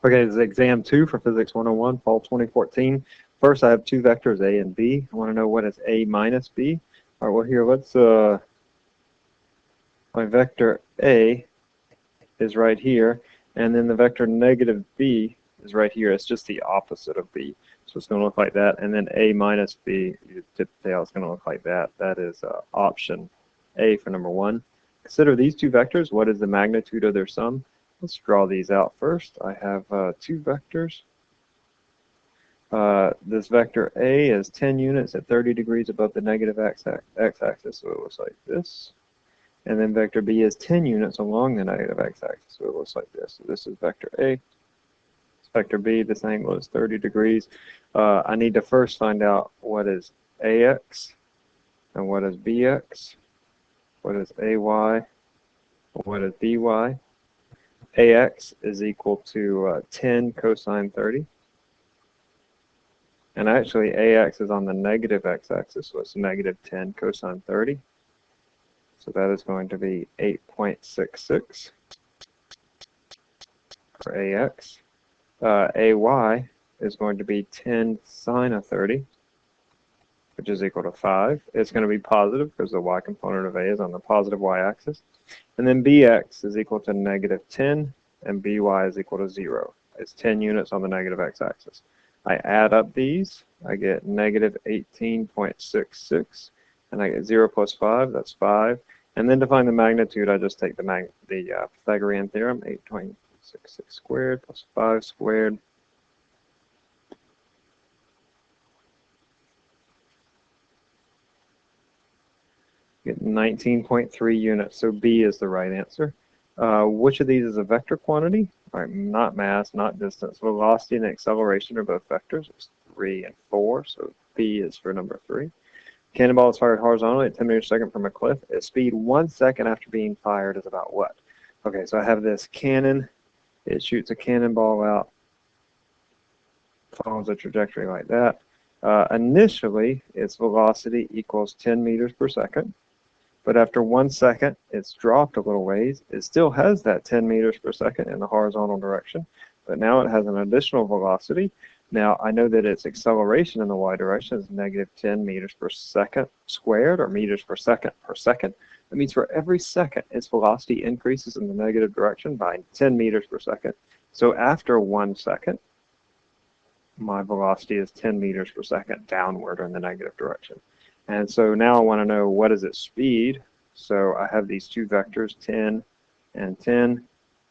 Okay, this is exam 2 for Physics 101, fall 2014. First, I have two vectors, A and B. I want to know what is A minus B. All right, well, here, let's, my vector A is right here, and then the vector negative B is right here. It's just the opposite of B. So it's going to look like that, and then A minus B, you tip the tail, it's going to look like that. That is option A for number 1. Consider these two vectors. What is the magnitude of their sum? Let's draw these out first. I have two vectors. This vector A is 10 units at 30 degrees above the negative x-axis, so it looks like this. And then vector B is 10 units along the negative x-axis, so it looks like this. So this is vector A. This vector B, this angle is 30 degrees. I need to first find out what is AX and what is BX, what is AY, and what is BY. AX is equal to 10 cosine 30. And actually, AX is on the negative x-axis, so it's negative 10 cosine 30. So that is going to be 8.66 for AX. AY is going to be 10 sine of 30, which is equal to 5. It's going to be positive because the y component of A is on the positive y-axis. And then BX is equal to negative 10, and BY is equal to 0. It's 10 units on the negative x-axis. I add up these, I get negative 18.66, and I get 0 plus 5, that's 5. And then to find the magnitude, I just take the Pythagorean theorem, 8.66 squared plus 5 squared. Get 19.3 units, so B is the right answer. Which of these is a vector quantity? All right, not mass, not distance. Velocity and acceleration are both vectors. It's 3 and 4, so B is for number 3. Cannonball is fired horizontally at 10 meters per second from a cliff. Its speed 1 second after being fired is about what? Okay, so I have this cannon. It shoots a cannonball out, follows a trajectory like that. Initially, its velocity equals 10 meters per second. But after 1 second, it's dropped a little ways. It still has that 10 meters per second in the horizontal direction, but now it has an additional velocity. Now, I know that its acceleration in the y direction is negative 10 meters per second squared, or meters per second per second. That means for every second, its velocity increases in the negative direction by 10 meters per second. So after 1 second, my velocity is 10 meters per second downward in the negative direction. And so now I want to know what is its speed. So I have these two vectors, 10 and 10.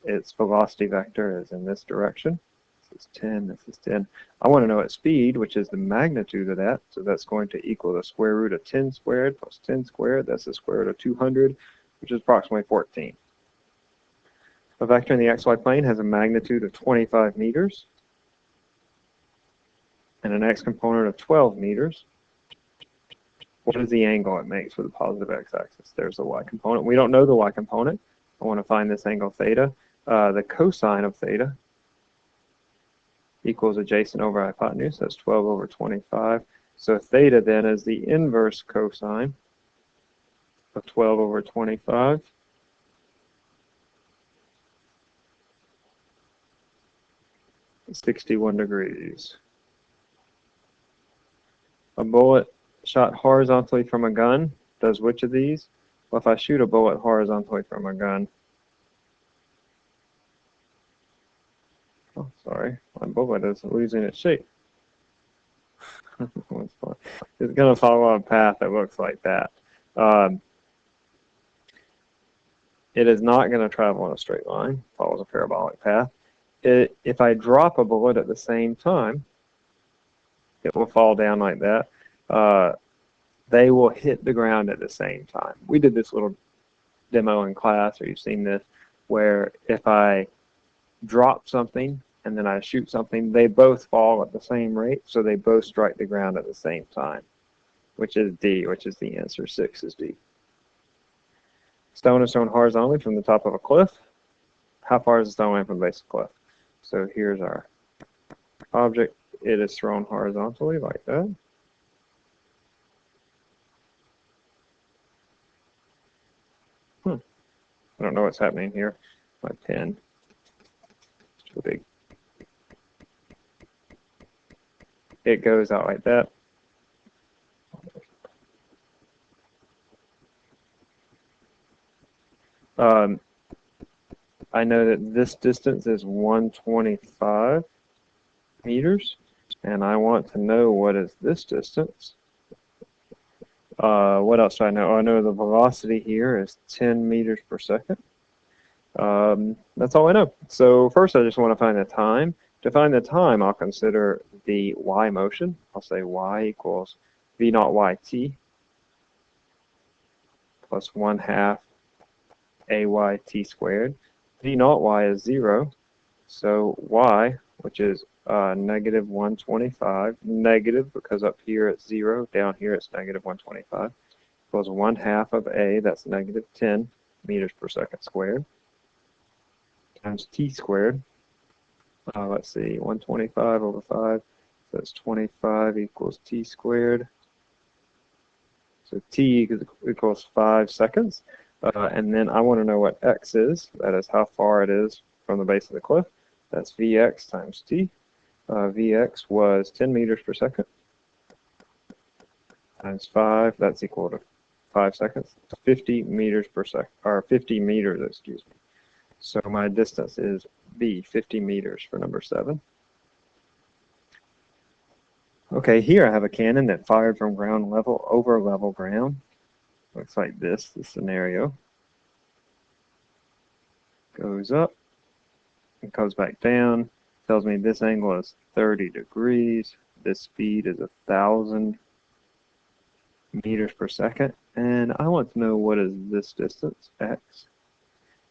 Its velocity vector is in this direction. This is 10, this is 10. I want to know its speed, which is the magnitude of that. So that's going to equal the square root of 10 squared plus 10 squared. That's the square root of 200, which is approximately 14. A vector in the xy plane has a magnitude of 25 meters and an x component of 12 meters. What is the angle it makes with the positive x-axis? There's the y component. We don't know the y component. I want to find this angle theta. The cosine of theta equals adjacent over hypotenuse. That's 12 over 25. So theta then is the inverse cosine of 12 over 25. It's 61 degrees. A bullet shot horizontally from a gun does which of these? Well, if I shoot a bullet horizontally from a gun, oh, sorry, my bullet is losing its shape. It's going to follow a path that looks like that. It is not going to travel in a straight line, follows a parabolic path. If I drop a bullet at the same time, it will fall down like that. They will hit the ground at the same time. We did this little demo in class, or you've seen this, where if I drop something and then I shoot something, they both fall at the same rate, so they both strike the ground at the same time, which is D, which is the answer. 6 is D. Stone is thrown horizontally from the top of a cliff. How far is the stone away from the base of the cliff? So here's our object. It is thrown horizontally like that. I don't know what's happening here. My pen is too big. it goes out like that. I know that this distance is 125 meters, and I want to know what is this distance. What else do I know? I know the velocity here is 10 meters per second. That's all I know. So first I just want to find the time. To find the time, I'll consider the y motion. I'll say y equals v naught yt plus 1/2 ayt squared. V naught y is 0, so y, which is negative 125, negative because up here it's 0, down here it's negative 125, equals 1/2 of a, that's negative 10 meters per second squared, times t squared. Let's see, 125 over 5, so that's 25 equals t squared. So t equals 5 seconds. And then I want to know what x is. That is how far it is from the base of the cliff. That's Vx times t. Vx was 10 meters per second times 5. That's equal to 5 seconds. 50 meters per second, or 50 meters, excuse me. So my distance is B, 50 meters for number 7. Okay, here I have a cannon that fired from ground level over level ground. Looks like this, the scenario. Goes up and comes back down. Tells me this angle is 30 degrees. This speed is 1,000 meters per second. And I want to know what is this distance, x.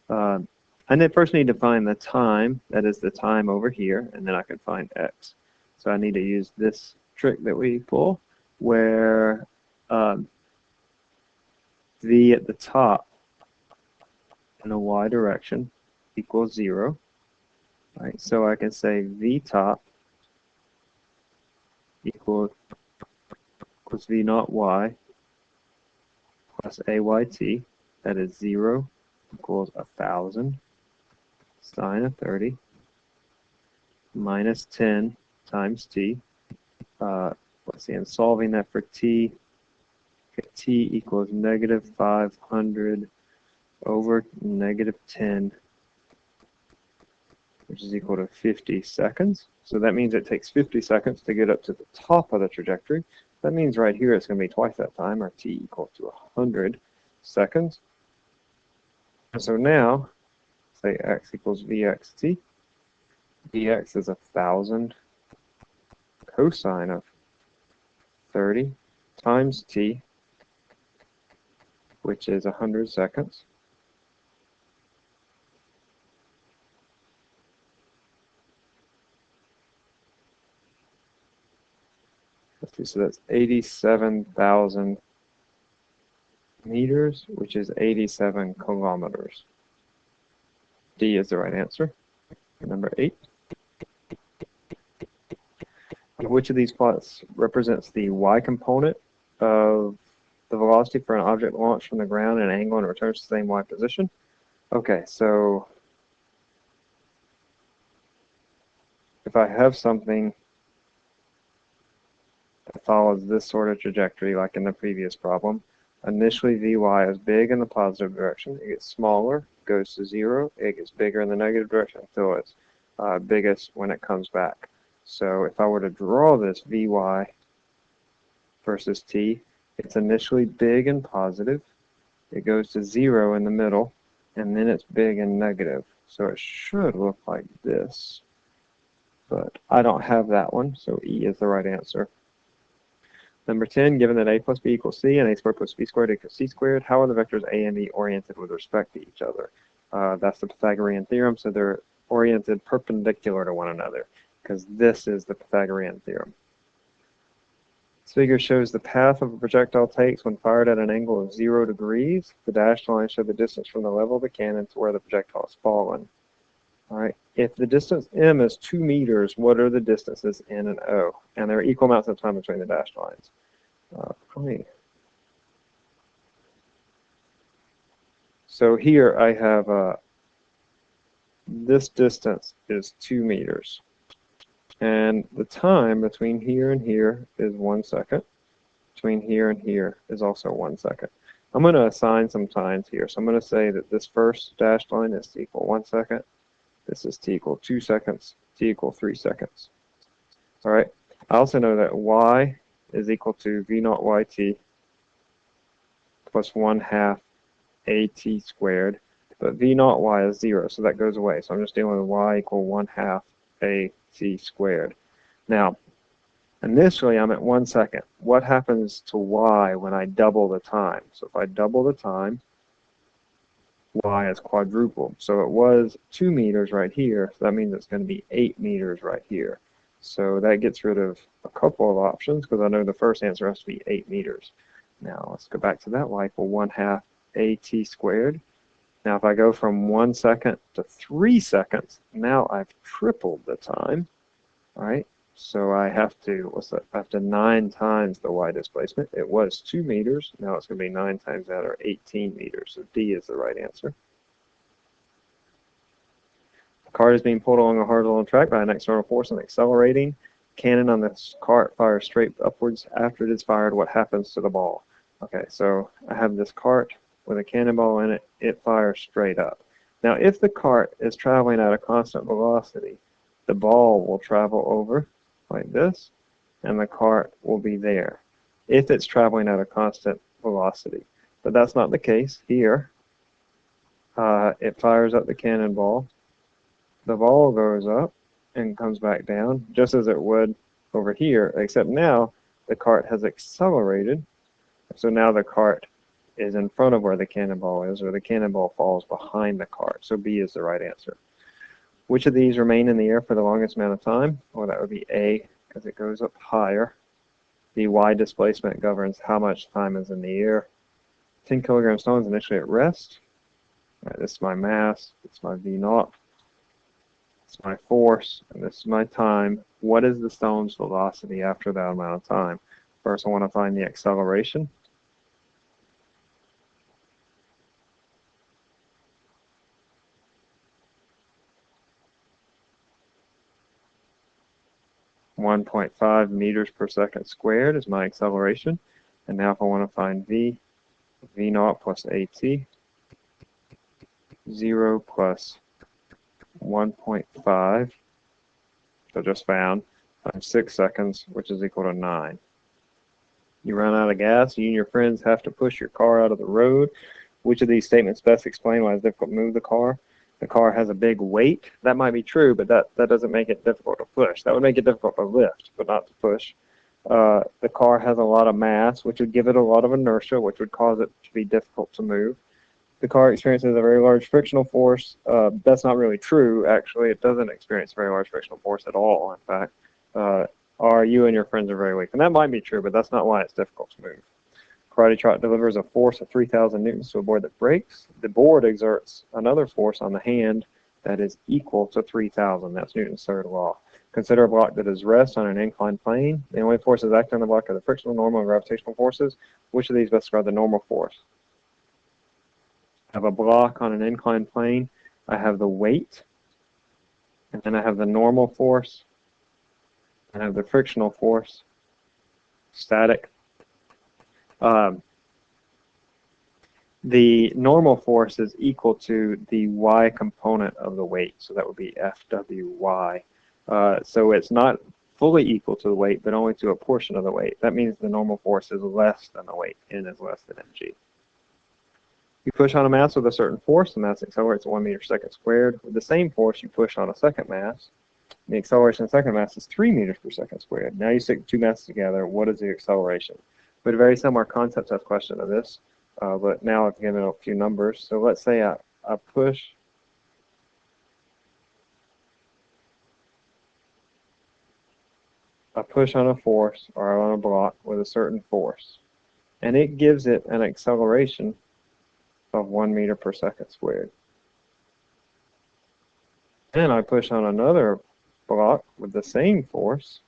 I first need to find the time, that is the time over here, and then I can find x. So I need to use this trick that we pull, where v at the top in the y direction equals 0. Right, so I can say v top equals v naught y plus ayt, that is 0 equals 1,000 sine of 30 minus 10 times t. Let's see, I'm solving that for t. T equals negative 500 over negative 10, which is equal to 50 seconds. So that means it takes 50 seconds to get up to the top of the trajectory. That means right here it's going to be twice that time, or t equals to 100 seconds. And so now, say x equals vxt. Vx is 1,000 cosine of 30 times t, which is 100 seconds. Let's see, so that's 87,000 meters, which is 87 kilometers. D is the right answer. Number 8. Which of these plots represents the y component of the velocity for an object launched from the ground at an angle and returns to the same y position? Okay, so if I have something that follows this sort of trajectory like in the previous problem, initially Vy is big in the positive direction, it gets smaller, goes to 0, it gets bigger in the negative direction until it's biggest when it comes back. So if I were to draw this Vy versus t, it's initially big and positive, it goes to 0 in the middle, and then it's big and negative. So it should look like this, but I don't have that one, so E is the right answer. Number 10, given that a plus b equals c and a squared plus b squared equals c squared, how are the vectors a and b oriented with respect to each other? That's the Pythagorean theorem, so they're oriented perpendicular to one another, because this is the Pythagorean theorem. This figure shows the path of a projectile takes when fired at an angle of 0 degrees. The dashed lines show the distance from the level of the cannon to where the projectile has fallen. All right. If the distance m is 2 meters, what are the distances n and o? And there are equal amounts of time between the dashed lines. So here I have this distance is 2 meters. And the time between here and here is 1 second. Between here and here is also 1 second. I'm going to assign some times here. So I'm going to say that this first dashed line is t equal 1 second. This is t equal 2 seconds. T equal 3 seconds. All right. I also know that y is equal to v naught yt plus 1/2 at squared. But v naught y is 0, so that goes away. So I'm just dealing with y equal 1/2 at squared. Now, initially I'm at 1 second. What happens to y when I double the time? So if I double the time, y is quadrupled. So it was 2 meters right here, so that means it's going to be 8 meters right here. So that gets rid of a couple of options because I know the first answer has to be 8 meters. Now let's go back to that, y equal 1/2 at squared. Now if I go from 1 second to 3 seconds, now I've tripled the time, right? So I have to, what's that? I have to 9 times the y displacement. It was 2 meters. Now it's going to be 9 times that, or 18 meters. So D is the right answer. The cart is being pulled along a horizontal track by an external force and accelerating. Cannon on this cart fires straight upwards. After it is fired, what happens to the ball? Okay, so I have this cart with a cannonball in it. It fires straight up. Now, if the cart is traveling at a constant velocity, the ball will travel over like this, and the cart will be there if it's traveling at a constant velocity. But that's not the case here. It fires up the cannonball. The ball goes up and comes back down, just as it would over here, except now the cart has accelerated. So now the cart is in front of where the cannonball is, or the cannonball falls behind the cart. So B is the right answer. Which of these remain in the air for the longest amount of time? Well, that would be A, because it goes up higher. The y displacement governs how much time is in the air. 10 kilogram stones initially at rest. All right, this is my mass. This is my v naught. This is my force, and this is my time. What is the stone's velocity after that amount of time? First, I want to find the acceleration. .5 meters per second squared is my acceleration. And now if I want to find v naught plus at, 0 plus 1.5, which I just found, times 6 seconds, which is equal to 9. You run out of gas, you and your friends have to push your car out of the road. Which of these statements best explain why it's difficult to move the car? The car has a big weight. That might be true, but that doesn't make it difficult to push. That would make it difficult to lift, but not to push. The car has a lot of mass, which would give it a lot of inertia, which would cause it to be difficult to move. The car experiences a very large frictional force. That's not really true, actually. It doesn't experience a very large frictional force at all, in fact. Or you and your friends are very weak. And that might be true, but that's not why it's difficult to move. Karate Trot delivers a force of 3,000 newtons to a board that breaks. The board exerts another force on the hand that is equal to 3,000. That's Newton's third law. Consider a block that is rest on an inclined plane. The only forces acting on the block are the frictional, normal, and gravitational forces. Which of these best describe the normal force? I have a block on an inclined plane. I have the weight, and then I have the normal force, and I have the frictional force, static. The normal force is equal to the y component of the weight, so that would be Fwy. So it's not fully equal to the weight, but only to a portion of the weight. That means the normal force is less than the weight. N is less than mg. You push on a mass with a certain force, the mass accelerates at 1 meter per second squared. With the same force, you push on a second mass. The acceleration of the second mass is 3 meters per second squared. Now you stick two masses together. What is the acceleration? But a very similar concept to the question of this, but now I've given a few numbers. So let's say I push on a force or on a block with a certain force, and it gives it an acceleration of 1 meter per second squared. Then I push on another block with the same force,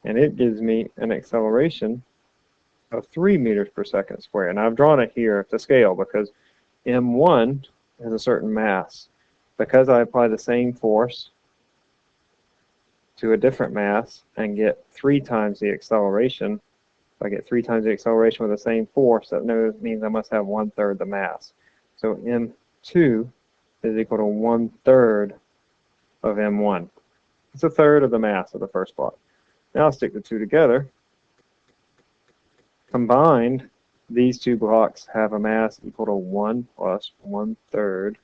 and it gives me an acceleration of 3 meters per second squared. And I've drawn it here to scale because m1 is a certain mass. Because I apply the same force to a different mass and get 3 times the acceleration, if I get 3 times the acceleration with the same force, that means I must have 1/3 the mass. So m2 is equal to 1/3 of m1. It's 1/3 of the mass of the first block. Now I'll stick the two together. Combined, these two blocks have a mass equal to 1 plus 1/3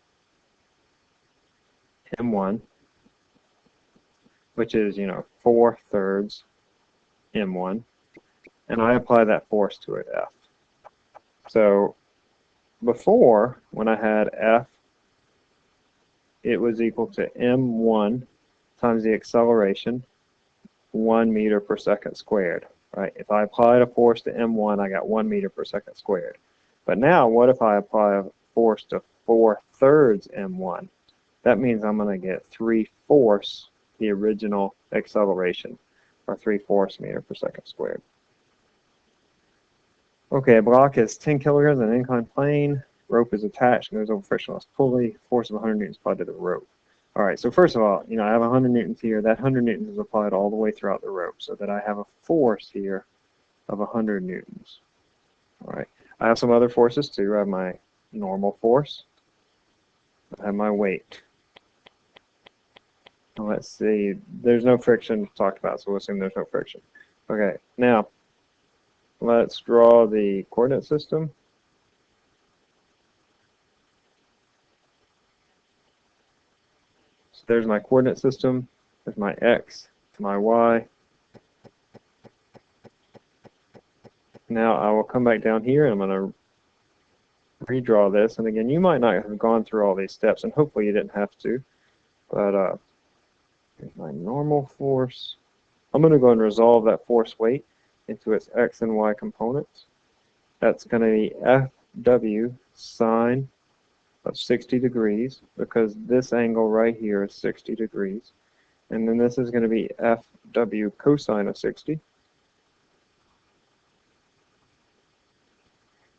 m1, which is, 4/3 m1, and I apply that force to it, F. So before, when I had F, it was equal to m1 times the acceleration, 1 meter per second squared, right? If I applied a force to m1, I got 1 meter per second squared. But now, what if I apply a force to 4/3 m1? That means I'm going to get 3/4 the original acceleration, or 3/4 meter per second squared. Okay, a block is 10 kilograms on an inclined plane. Rope is attached and goes over frictionless pulley. Force of 100 newtons applied to the rope. All right, so first of all, I have 100 newtons here. That 100 newtons is applied all the way throughout the rope, so that I have a force here of 100 newtons. All right, I have some other forces too. I have my normal force. I have my weight. Now, let's see, there's no friction talked about, so we'll assume there's no friction. Okay, now let's draw the coordinate system. So there's my coordinate system. There's my X, my Y. Now I will come back down here and I'm going to redraw this. And again, you might not have gone through all these steps, and hopefully you didn't have to. But here's my normal force. I'm going to go and resolve that force weight into its X and Y components. That's going to be FW sine of 60 degrees, because this angle right here is 60 degrees. And then this is going to be FW cosine of 60.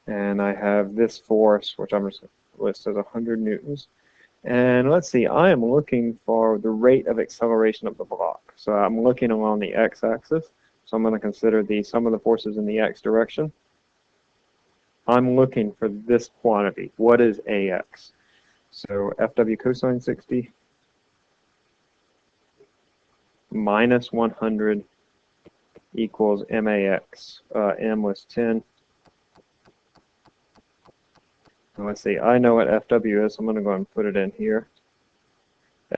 And I have this force, which I'm just going to list as 100 newtons. And let's see, I am looking for the rate of acceleration of the block. So I'm looking along the x-axis. So I'm going to consider the sum of the forces in the x direction. I'm looking for this quantity. What is AX? So FW cosine 60 minus 100 equals MAX. M was 10. And let's see, I know what FW is, so I'm going to go and put it in here.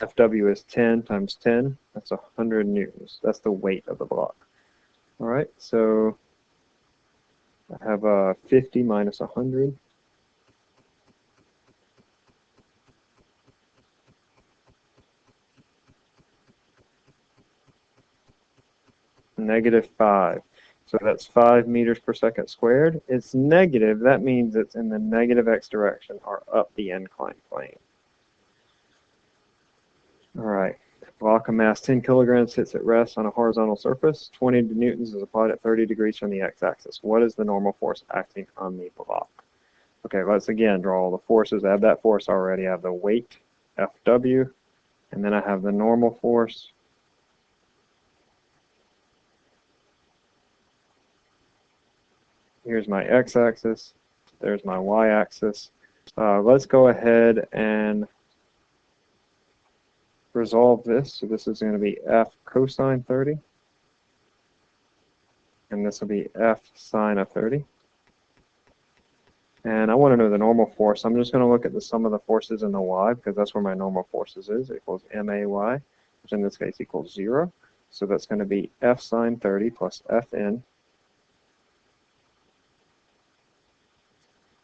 FW is 10 times 10. That's 100 newtons. That's the weight of the block. All right, so I have 50 minus 100. -5. So that's 5 meters per second squared. It's negative. That means it's in the negative x direction, or up the inclined plane. All right. Block of mass 10 kilograms sits at rest on a horizontal surface. 20 newtons is applied at 30 degrees from the x-axis. What is the normal force acting on the block? Okay, let's again draw all the forces. I have that force already. I have the weight, FW, and then I have the normal force. Here's my x-axis. There's my y-axis. Let's go ahead and resolve this. So this is going to be F cosine 30. And this will be F sine of 30. And I want to know the normal force. I'm just going to look at the sum of the forces in the y, because that's where my normal forces is. It equals MAY, which in this case equals 0. So that's going to be F sine 30 plus Fn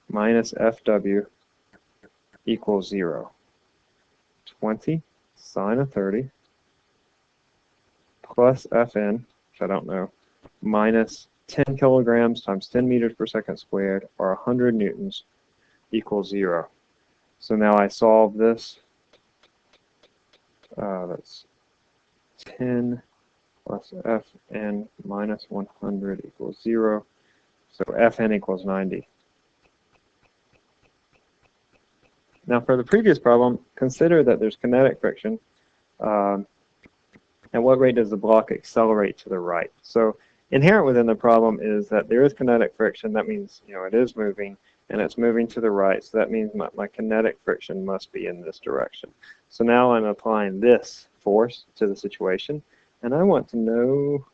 minus FW equals 0. 20 sine of 30 plus Fn, which I don't know, minus 10 kilograms times 10 meters per second squared, or 100 newtons, equals 0. So now I solve this. That's 10 plus Fn minus 100 equals 0. So Fn equals 90. Now for the previous problem, consider that there's kinetic friction at what rate does the block accelerate to the right? So inherent within the problem is that there is kinetic friction. That means, it is moving, and it's moving to the right. So that means my kinetic friction must be in this direction. So now I'm applying this force to the situation, and I want to know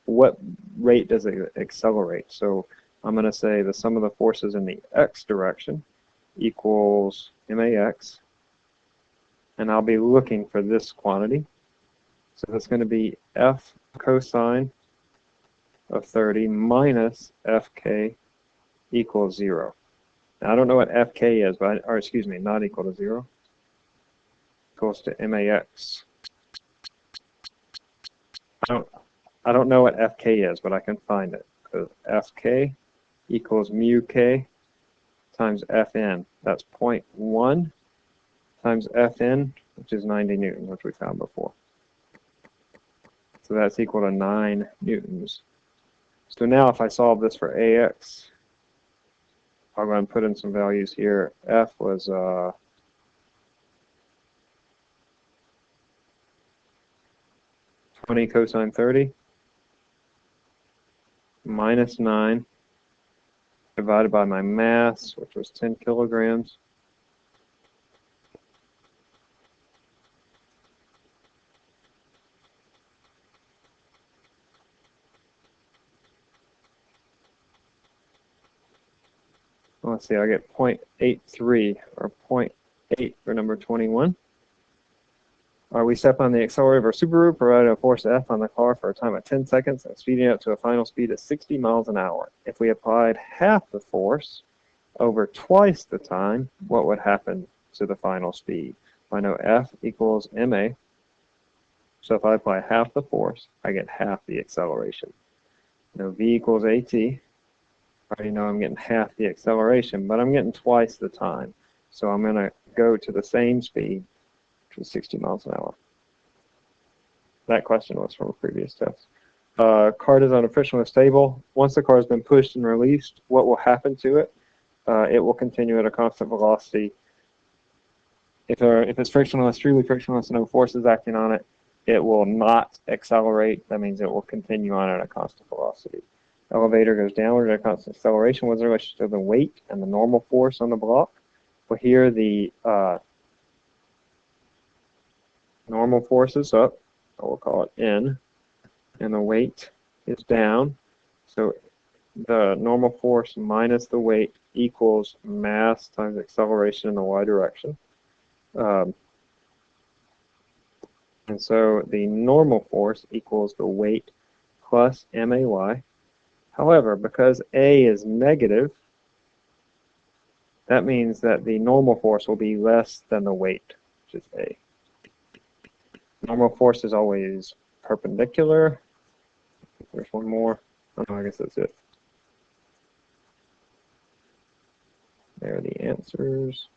what rate does it accelerate. So I'm going to say the sum of the forces in the x direction equals max, and I'll be looking for this quantity. So that's going to be f cosine of 30 minus fk equals 0. Now, I don't know what fk is, or excuse me, not equal to 0. Equals to max. I don't know what fk is, but I can find it. So fk equals mu k times fn. That's 0.1 times fn, which is 90 newtons, which we found before. So that's equal to 9 newtons. So now if I solve this for ax, I'll go and put in some values here. F was 20 cosine 30 minus 9 divided by my mass, which was 10 kilograms. Let's see, I get 0.83 or 0.8 for number 21. We step on the accelerator of our Subaru, provided a force F on the car for a time of 10 seconds and speeding up to a final speed of 60 miles an hour. If we applied half the force over twice the time, what would happen to the final speed? I know F equals ma, so if I apply half the force, I get half the acceleration. V equals at. I already know I'm getting half the acceleration, but I'm getting twice the time. So I'm going to go to the same speed, which was 60 miles an hour. That question was from a previous test. Car design of frictionless stable. Once the car has been pushed and released, what will happen to it? It will continue at a constant velocity. If it's frictionless, truly frictionless, no force is acting on it, it will not accelerate. That means it will continue on at a constant velocity. Elevator goes downward at a constant acceleration. What's the relation to the weight and the normal force on the block? Well, here the normal force is up, so we'll call it N, and the weight is down. So the normal force minus the weight equals mass times acceleration in the y direction. And so the normal force equals the weight plus may. However, because A is negative, that means that the normal force will be less than the weight, which is A. Normal force is always perpendicular. There's one more. Oh, no, I guess that's it. There are the answers.